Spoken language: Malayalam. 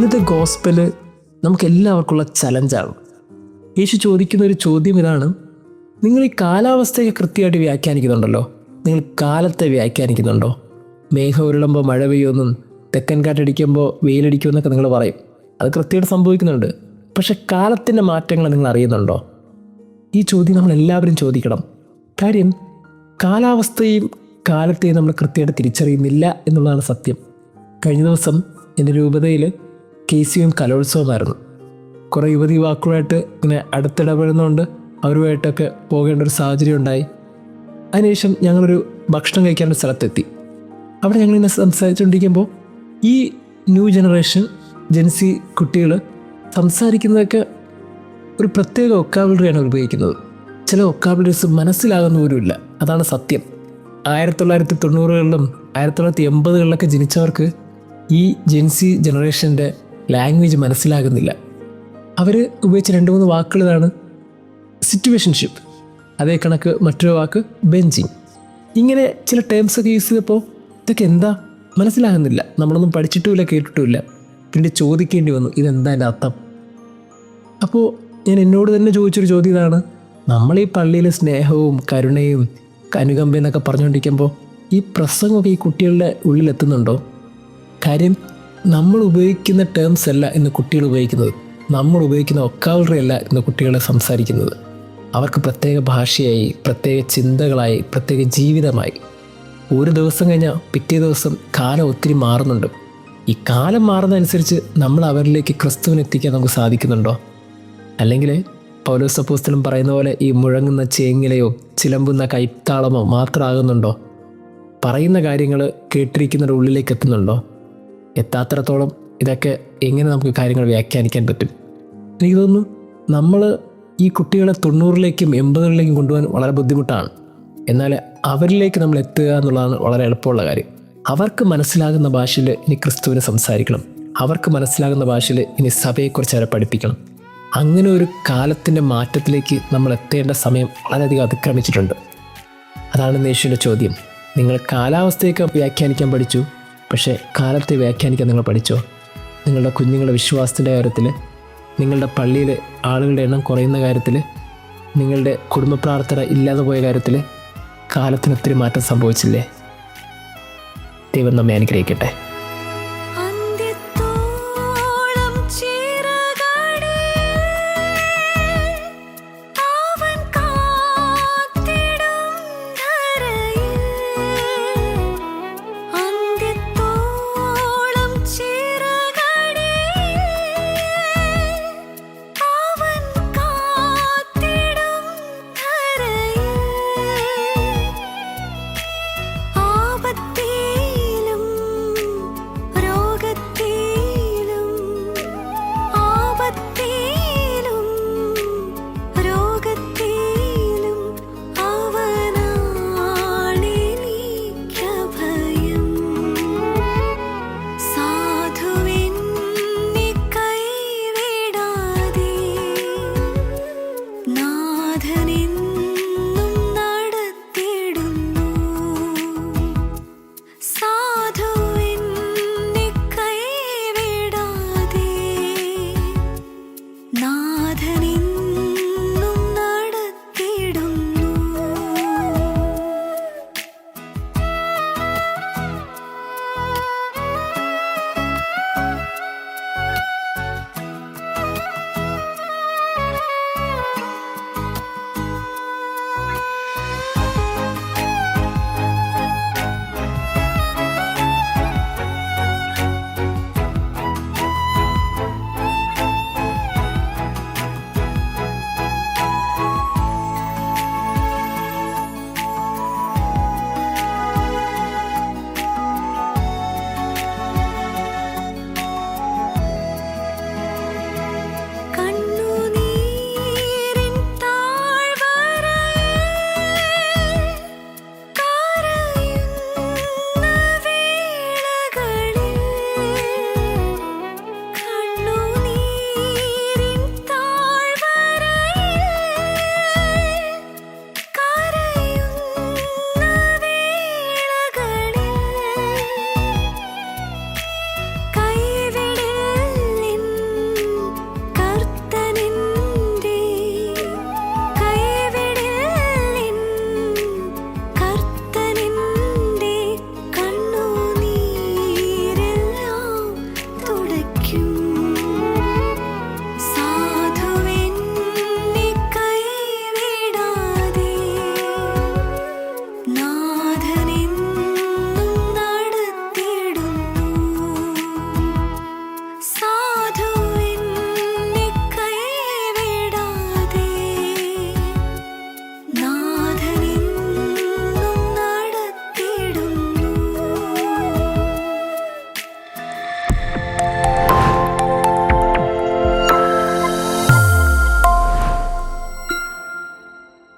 ഇന്നത്തെ ഗോസ്പല് നമുക്ക് എല്ലാവർക്കുള്ള ചലഞ്ചാണ്. യേശു ചോദിക്കുന്ന ഒരു ചോദ്യം ഇതാണ്: നിങ്ങൾ ഈ കാലാവസ്ഥയെ കൃത്യമായിട്ട് വ്യാഖ്യാനിക്കുന്നുണ്ടല്ലോ, നിങ്ങൾ കാലത്തെ വ്യാഖ്യാനിക്കുന്നുണ്ടോ? മേഘം ഉരുളുമ്പോൾ മഴ പെയ്യുമെന്നും തെക്കൻ കാറ്റടിക്കുമ്പോൾ വെയിലടിക്കുമെന്നൊക്കെ നിങ്ങൾ പറയും. അത് കൃത്യമായിട്ട് സംഭവിക്കുന്നുണ്ട്. പക്ഷെ കാലത്തിൻ്റെ മാറ്റങ്ങൾ നിങ്ങൾ അറിയുന്നുണ്ടോ? ഈ ചോദ്യം നമ്മളെല്ലാവരും ചോദിക്കണം. കാര്യം കാലാവസ്ഥയും കാലത്തെയും നമ്മൾ കൃത്യമായിട്ട് തിരിച്ചറിയുന്നില്ല എന്നുള്ളതാണ് സത്യം. കഴിഞ്ഞ ദിവസം എൻ്റെ രൂപതയിൽ കേസിയും കലോത്സവമായിരുന്നു. കുറേ യുവതി യുവാക്കളുമായിട്ട് ഇങ്ങനെ അടുത്തിടപെടുന്നതുകൊണ്ട് അവരുമായിട്ടൊക്കെ പോകേണ്ട ഒരു സാഹചര്യം ഉണ്ടായി. അതിനുശേഷം ഞങ്ങളൊരു ഭക്ഷണം കഴിക്കാനൊരു സ്ഥലത്തെത്തി. അവിടെ ഞങ്ങളിങ്ങനെ സംസാരിച്ചുകൊണ്ടിരിക്കുമ്പോൾ ഈ ന്യൂ ജനറേഷൻ ജെൻസി കുട്ടികൾ സംസാരിക്കുന്നതൊക്കെ ഒരു പ്രത്യേക ഒക്കാബുലറിയാണ് ഉപയോഗിക്കുന്നത്. ചില ഒക്കാബുലറീസ് മനസ്സിലാകുന്ന പോലുമില്ല. അതാണ് സത്യം. 1990കളിലും 1980കളിലൊക്കെ ജനിച്ചവർക്ക് ഈ ജെൻസി ജനറേഷൻ്റെ ലാംഗ്വേജ് മനസ്സിലാകുന്നില്ല. അവർ ഉപയോഗിച്ച 2-3 വാക്കുകൾ ഇതാണ്: സിറ്റുവേഷൻഷിപ്പ്, അതേ കണക്ക് മറ്റൊരു വാക്ക് ബെഞ്ചിങ്. ഇങ്ങനെ ചില ടേംസൊക്കെ യൂസ് ചെയ്തപ്പോൾ ഇതൊക്കെ എന്താ മനസ്സിലാകുന്നില്ല. നമ്മളൊന്നും പഠിച്ചിട്ടുമില്ല, കേട്ടിട്ടുമില്ല. പിന്നെ ചോദിക്കേണ്ടി വന്നു, ഇതെന്താ എൻ്റെ അർത്ഥം? അപ്പോൾ ഞാൻ എന്നോട് തന്നെ ചോദിച്ചൊരു ചോദ്യം ഇതാണ്: നമ്മൾ ഈ പള്ളിയിൽ സ്നേഹവും കരുണയും അനുകമ്പയും എന്നൊക്കെ പറഞ്ഞുകൊണ്ടിരിക്കുമ്പോൾ ഈ പ്രസംഗമൊക്കെ ഈ കുട്ടികളുടെ ഉള്ളിലെത്തുന്നുണ്ടോ? കാര്യം നമ്മൾ ഉപയോഗിക്കുന്ന ടേംസ് അല്ല ഇന്ന് കുട്ടികൾ ഉപയോഗിക്കുന്നത്. നമ്മൾ ഉപയോഗിക്കുന്ന ഒക്കാബുലറി അല്ല ഇന്ന് കുട്ടികളെ സംസാരിക്കുന്നത്. അവർക്ക് പ്രത്യേക ഭാഷയായി, പ്രത്യേക ചിന്തകളായി, പ്രത്യേക ജീവിതമായി. ഒരു ദിവസം കഴിഞ്ഞാൽ പിറ്റേ ദിവസം കാലം ഒത്തിരി മാറുന്നുണ്ട്. ഈ കാലം മാറുന്നതനുസരിച്ച് നമ്മൾ അവരിലേക്ക് ക്രിസ്തുവിനെ എത്തിക്കാൻ നമുക്ക് സാധിക്കുന്നുണ്ടോ? അല്ലെങ്കിൽ പൗലോസ് അപ്പോസ്തലൻ പറയുന്ന പോലെ ഈ മുഴങ്ങുന്ന ചേങ്ങിലയോ ചിലമ്പുന്ന കൈത്താളമോ മാത്രമാകുന്നുണ്ടോ? പറയുന്ന കാര്യങ്ങൾ കേട്ടിരിക്കുന്നവരുടെ ഉള്ളിലേക്ക് എത്തുന്നുണ്ടോ? എത്താത്തിടത്തോളം ഇതൊക്കെ എങ്ങനെ നമുക്ക് കാര്യങ്ങൾ വ്യാഖ്യാനിക്കാൻ പറ്റും? എനിക്ക് തോന്നുന്നു നമ്മൾ ഈ കുട്ടികളെ 90കളിലേക്കും 80കളിലേക്കും കൊണ്ടുപോകാൻ വളരെ ബുദ്ധിമുട്ടാണ്. എന്നാൽ അവരിലേക്ക് നമ്മൾ എത്തുക എന്നുള്ളതാണ് വളരെ എളുപ്പമുള്ള കാര്യം. അവർക്ക് മനസ്സിലാകുന്ന ഭാഷയിൽ ഇനി ക്രിസ്തുവിനെ സംസാരിക്കണം. അവർക്ക് മനസ്സിലാകുന്ന ഭാഷയിൽ ഇനി സഭയെക്കുറിച്ച് അവരെ പഠിപ്പിക്കണം. അങ്ങനെ ഒരു കാലത്തിൻ്റെ മാറ്റത്തിലേക്ക് നമ്മൾ എത്തേണ്ട സമയം വളരെയധികം അതിക്രമിച്ചിട്ടുണ്ട്. അതാണ് യേശുവിൻ്റെ ചോദ്യം. നിങ്ങൾ കാലാവസ്ഥയൊക്കെ വ്യാഖ്യാനിക്കാൻ പഠിച്ചു, പക്ഷേ കാലത്തെ വ്യാഖ്യാനിക്കാൻ നിങ്ങൾ പഠിച്ചോ? നിങ്ങളുടെ കുഞ്ഞുങ്ങളുടെ വിശ്വാസത്തിൻ്റെ കാര്യത്തിൽ, നിങ്ങളുടെ പള്ളിയിൽ ആളുകളുടെ എണ്ണം കുറയുന്ന കാര്യത്തിൽ, നിങ്ങളുടെ കുടുംബ പ്രാർത്ഥന ഇല്ലാതെ പോയ കാര്യത്തിൽ കാലത്തിന് ഒത്തിരി മാറ്റം സംഭവിച്ചില്ലേ? ദൈവം നമ്മെ അനുഗ്രഹിക്കട്ടെ.